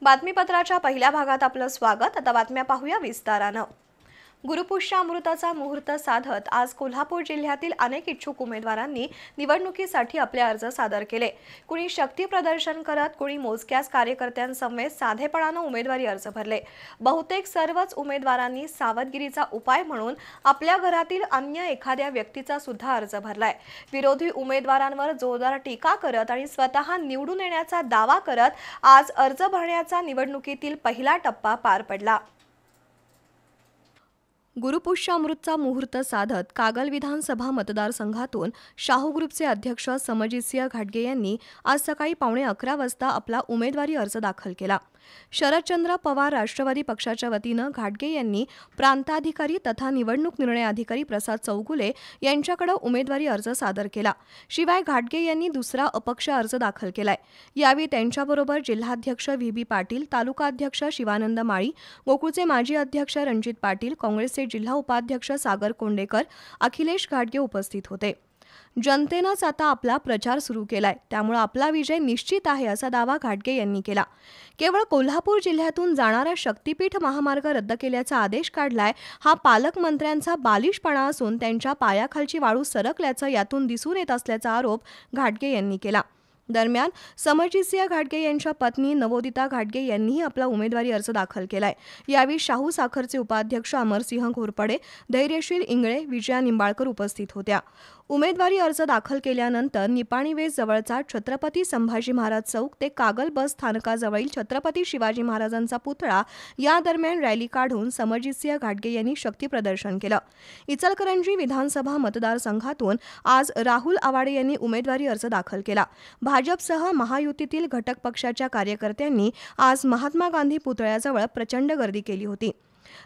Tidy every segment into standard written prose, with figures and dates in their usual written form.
बातमीपत्राच्या पहिल्या भागात आपलं स्वागत। आता बातम्या पाहूया विस्तारानं। गुरुपुष्य अमृताचा मुहूर्त साधत आज कोल्हापूर जिल्ह्यातील अनेक इच्छुक उमेदवारांनी निवडणुकीसाठी आपले अर्ज सादर केले। कुणी शक्ती प्रदर्शन करत, कुणी मोजक्याच कार्यकर्त्यांसमवेत साधेपणाने उमेदवारी अर्ज भरले। बहुतेक सर्वच उमेदवारांनी सावधगिरीचा उपाय म्हणून आपल्या घरातील अन्य एखाद्या व्यक्तीचा सुद्धा अर्ज भरलाय। विरोधी उमेदवारांवर जोरदार टीका करत आणि स्वतः निवडून येण्याचा दावा करत आज अर्ज भरण्याचा निवडणुकीतील पहिला टप्पा पार पडला। गुरुपुष्य अमृतचा मुहूर्त साधत कागल विधानसभा मतदारसंघातून शाहू ग्रुपचे अध्यक्ष समजितसिंह घाटगे यांनी आज सकाळी 11:15 वाजता आपला उमेदवारी अर्ज दाखल केला। शरदचंद्र पवार राष्ट्रवादी पक्षाच्या वतीनं घाटगे यांनी प्रांताधिकारी तथा निवडणूक निर्णय अधिकारी प्रसाद चौगुले यांच्याकडे उमेदवारी अर्ज सादर केला। शिवाय घाटगे यांनी दुसरा अपक्ष अर्ज दाखल केलाय। यावेळी त्यांच्याबरोबर जिल्हाध्यक्ष व्ही पाटील, तालुकाध्यक्ष शिवानंद माळी, गोकुळचे माजी अध्यक्ष रणजित पाटील, काँग्रेसचे जिल्हा उपाध्यक्ष सागर कोंडेकर, अखिलेश घाटगे उपस्थित होते। जनतेनंच आता आपला प्रचार सुरू केलाय, त्यामुळे आपला विजय निश्चित आहे असा दावा घाटगे यांनी केला। केवळ कोल्हापूर जिल्ह्यातून जाणारा शक्तीपीठ महामार्ग रद्द केल्याचा आदेश काढलाय हा पालकमंत्र्यांचा बालिशपणा असून त्यांच्या पायाखालची वाळू सरकल्याचं यातून दिसून येत असल्याचा आरोप घाटगे यांनी केला। दरम्यान समजितसिंह घाटगे यांच्या पत्नी नवोदिता घाटगे यांनीही आपला उमेदवारी अर्ज दाखल केलाय। यावेळी शाहू साखरचे उपाध्यक्ष अमरसिंह घोरपडे, धैर्यशील इंगळे, विजया निंबाळकर उपस्थित होत्या। उमेदवारी अर्ज दाखल केल्यानंतर निपाणीवेस जवळचा छत्रपती संभाजी महाराज चौक ते कागल बस स्थानकाजवळील छत्रपती शिवाजी महाराजांचा पुतळा या दरम्यान रॅली काढून समजितसिंह घाटगे यांनी शक्ती प्रदर्शन केलं। इचलकरंजी विधानसभा मतदारसंघातून आज राहुल आवाडे यांनी उमेदवारी अर्ज दाखल केला। भाजपसह महायुतीतील घटक पक्षाच्या कार्यकर्त्यांनी आज महात्मा गांधी पुतळ्याजवळ प्रचंड गर्दी केली होती।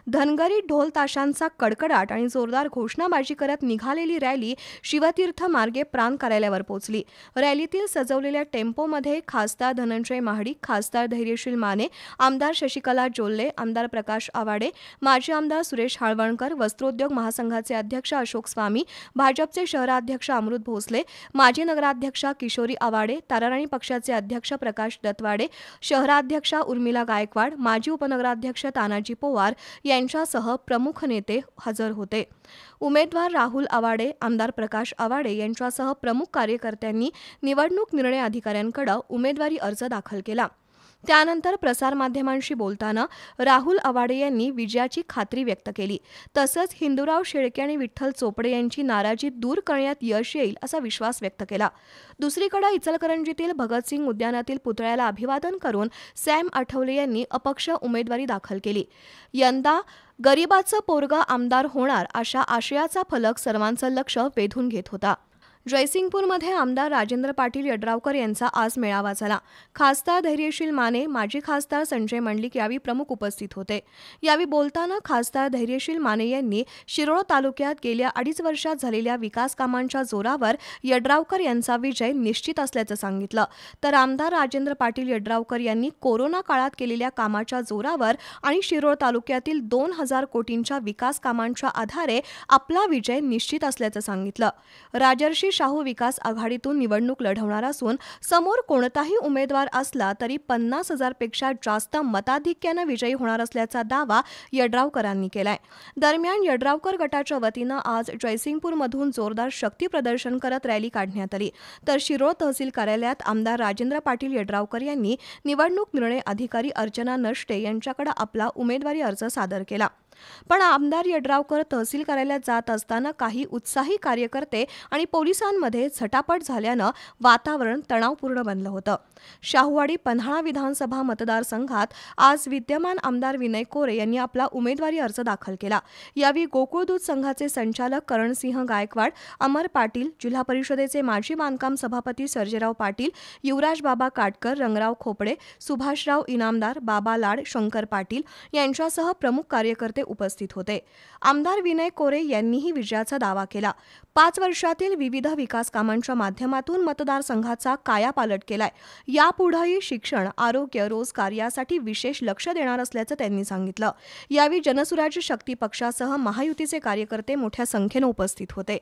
धनगरी ढोल ताशांचा कडकडाट आणि जोरदार घोषणाबाजी करत निघालेली रॅली शिवतीर्थ मार्गे प्रांत कार्यालयावर पोहोचली। रॅलीतील सजवलेल्या टेम्पोमध्ये खासदार धनंजय महाडिक, खासदार धैर्यशील माने, आमदार शशिकला जोल्ले, आमदार प्रकाश आवाडे, माजी आमदार सुरेश हाळवणकर, वस्त्रोद्योग महासंघाचे अध्यक्ष अशोक स्वामी, भाजपचे शहराध्यक्ष अमृत भोसले, माजी नगराध्यक्षा किशोरी आवाडे, ताराराणी पक्षाचे अध्यक्ष प्रकाश दत्तवाडे, शहराध्यक्षा उर्मिला गायकवाड, माजी उपनगराध्यक्ष तानाजी पवार यांच्यासह प्रमुख नेते हजर होते। उमेदवार राहुल आवाडे, आमदार प्रकाश आवाडे यांच्यासह प्रमुख कार्यकर्त्यांनी निवडणूक निर्णय अधिकाऱ्यांकडे उमेदवारी अर्ज दाखल केला। त्यानंतर प्रसारमाध्यमांशी बोलताना राहुल आवाडे यांनी विजयाची खात्री व्यक्त केली। तसंच हिंदूराव शेळके आणि विठ्ठल चोपडे यांची नाराजी दूर करण्यात यश येईल असा विश्वास व्यक्त केला। दुसरीकडे इचलकरंजीतील भगतसिंग उद्यानातील पुतळ्याला अभिवादन करून सॅम आठवले यांनी अपक्ष उमेदवारी दाखल केली। यंदा गरिबाचं पोरगा आमदार होणार अशा आशयाचा फलक सर्वांचं लक्ष वेधून घेत होता। जयसिंगपूरमध्ये आमदार राजेंद्र पाटील यड्रावकर यांचा आज मेळावा झाला। खासदार धैर्यशील माने, माजी खासदार संजय मंडलिक यावेळी प्रमुख उपस्थित होते। यावेळी बोलताना खासदार धैर्यशील माने यांनी शिरोळ तालुक्यात गेल्या 2.5 वर्षात झालेल्या विकास कामांच्या जोरावर यड्रावकर यांचा विजय निश्चित असल्याचं सांगितलं। तर आमदार राजेंद्र पाटील यड्रावकर यांनी कोरोना काळात केलेल्या कामाच्या जोरावर आणि शिरोळ तालुक्यातील 2000 कोटींच्या विकास कामांच्या आधारे आपला विजय निश्चित असल्याचं सांगितलं। राजर्षी शाहू विकास आघाडीतून निवडणूक लढवणार असून समोर कोणताही उमेदवार असला तरी 50,000 पेक्षा जास्त मताधिक्याने विजयी होणार असल्याचा दावा यड्रावकरांनी केलाय। दरम्यान यड्रावकर गटाच्या वतीनं आज जयसिंगपूरमधून जोरदार शक्ती प्रदर्शन करत रॅली काढण्यात आली। तर शिरोळ तहसील कार्यालयात आमदार राजेंद्र पाटील यड्रावकर यांनी निवडणूक निर्णय अधिकारी अर्चना नष्टे यांच्याकडे आपला उमेदवारी अर्ज सादर केला। पण आमदार यड्रावकर तहसील कार्यालयात जात असताना काही उत्साही कार्यकर्ते आणि पोलिसांमध्ये झटापट झाल्यानं वातावरण तणावपूर्ण बनलं होतं। शाहूवाडी पन्हाळा विधानसभा मतदारसंघात आज विद्यमान आमदार विनय कोरे यांनी आपला उमेदवारी अर्ज दाखल केला। यावेळी गोकुळ दूध संघाचे संचालक करणसिंह गायकवाड, अमर पाटील, जिल्हा परिषदेचे माजी बांधकाम सभापती सर्जेराव पाटील, युवराज बाबा काटकर, रंगराव खोपडे, सुभाषराव इनामदार, बाबा लाड, शंकर पाटील यांच्यासह प्रमुख कार्यकर्ते उपस्थित होते। आमदार विनय कोरे यांनीही विजयाचा दावा केला। 5 वर्षातील विविध विकास कामांच्या माध्यमातून मतदारसंघाचा कायापालट केलाय। यापुढेही शिक्षण, आरोग्य, रोजगार यासाठी विशेष लक्ष देणार असल्याचं त्यांनी सांगितलं। यावेळी जनसुराज्य शक्ती पक्षासह महायुतीचे कार्यकर्ते मोठ्या संख्येने उपस्थित होते।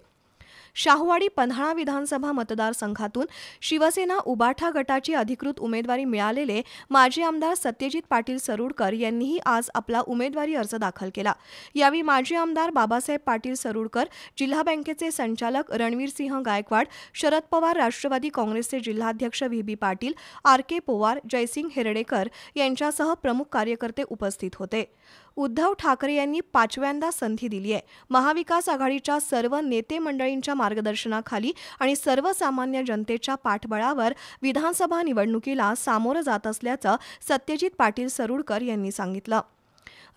शाहूवाडी पन्हाळा विधानसभा मतदारसंघातून शिवसेना उबाठा गटाची अधिकृत उमेदवारी मिळालेले माजी आमदार सत्यजित पाटील सरुडकर यांनीही आज आपला उमेदवारी अर्ज दाखल केला। यावेळी माजी आमदार बाबासाहेब पाटील सरुडकर, जिल्हा बँकेचे संचालक रणवीरसिंह गायकवाड, शरद पवार राष्ट्रवादी काँग्रेसचे जिल्हाध्यक्ष व्ही.बी. पाटील, आर.के. पोवार, जयसिंग हेरडेकर यांच्यासह प्रमुख कार्यकर्ते उपस्थित होते। उद्धव ठाकरे यांनी 5व्यांदा संधी दिली आहे। महाविकास आघाडीच्या सर्व नेते मंडळींच्या मार्गदर्शनाखाली आणि सर्वसामान्य जनतेच्या पाठबळावर विधानसभा निवडणुकीला सामोरं जात असल्याचं सत्यजित पाटील सरुडकर यांनी सांगितलं।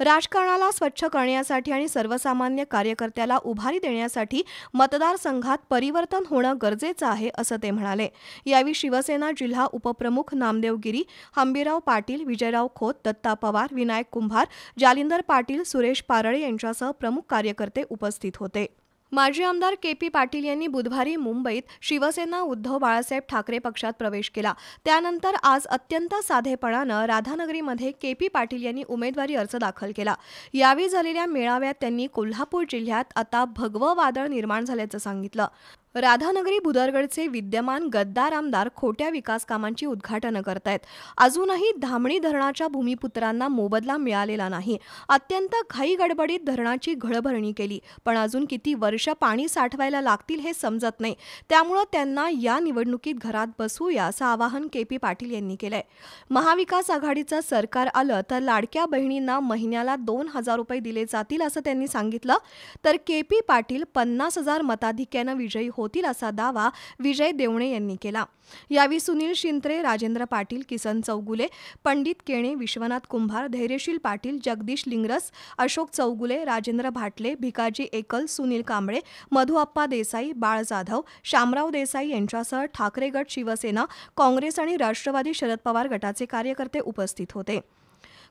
राजकारणाला स्वच्छ करण्यासाठी आणि सर्वसामान्य कार्यकर्त्याला उभारी देण्यासाठी मतदारसंघात परिवर्तन होणं गरजेचं आहे, असं ते म्हणाले। यावेळी शिवसेना जिल्हा उपप्रमुख नामदेव गिरी, हंबीराव पाटील, विजयराव खोत, दत्ता पवार, विनायक कुंभार, जालिंदर पाटील, सुरेश पारळे यांच्यासह प्रमुख कार्यकर्ते उपस्थित होते। माजी आमदार के.पी. पाटील यांनी बुधवारी मुंबईत शिवसेना उद्धव बाळासाहेब ठाकरे पक्षात प्रवेश केला। त्यानंतर आज अत्यंत साधेपणानं राधानगरीमध्ये के.पी. पाटील यांनी उमेदवारी अर्ज दाखल केला। यावेळी झालेल्या मेळाव्यात त्यांनी कोल्हापूर जिल्ह्यात आता भगवं वादळ निर्माण झाल्याचं सांगितलं। राधानगरी भुदरगडचे विद्यमान गद्दार आमदार खोट्या विकास कामांची उद्घाटनं करतायत। अजूनही धामणी धरणाच्या भूमिपुत्रांना मोबदला मिळालेला नाही। अत्यंत घाईगडबडीत धरणाची घळभरणी केली, पण अजून किती वर्ष पाणी साठवायला लागतील हे समजत नाही। त्यामुळे त्यांना या निवडणुकीत घरात बसवूया असं आवाहन के.पी. पाटील यांनी केलंय। महाविकास आघाडीचं सरकार आलं तर लाडक्या बहिणींना महिन्याला 2,000 रुपये दिले जातील असं त्यांनी सांगितलं। तर के.पी. पाटील 50,000 मताधिक्यानं विजयी होतील असा दावा विजय देवणे यांनी केला। यावेळी सुनील शिंत्रे, राजेंद्र पाटील, किसन चौगुले, पंडित केणे, विश्वनाथ कुंभार, धैर्यशील पाटील, जगदीश लिंगरस, अशोक चौगुले, राजेंद्र भाटले, भिकाजी एकल, सुनील कांबळे, मधुअप्पा देसाई, बाळ जाधव, शामराव देसाई यांच्यासह ठाकरे गट, शिवसेना, काँग्रेस आणि राष्ट्रवादी शरद पवार गटाचे कार्यकर्ते उपस्थित होते।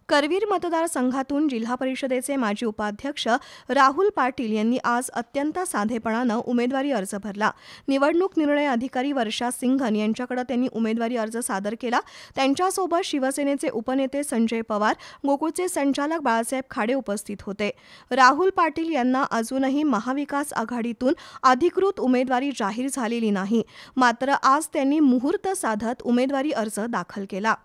करवीर मतदारसंघातून जिल्हा परिषदेचे माजी उपाध्यक्ष राहुल पाटील यांनी आज अत्यंत साधेपणानं उमेदवारी अर्ज भरला। निवडणूक निर्णय अधिकारी वर्षा सिंघन यांच्याकडे त्यांनी उमेदवारी अर्ज सादर केला। त्यांच्यासोबत शिवसेनेचे उपनेते संजय पवार, गोकुळचे संचालक बाळासाहेब खाडे उपस्थित होते। राहुल पाटील यांना अजूनही महाविकास आघाडीतून अधिकृत उमेदवारी जाहीर झालेली नाही, मात्र आज त्यांनी मुहूर्त साधत उमेदवारी अर्ज दाखल केला।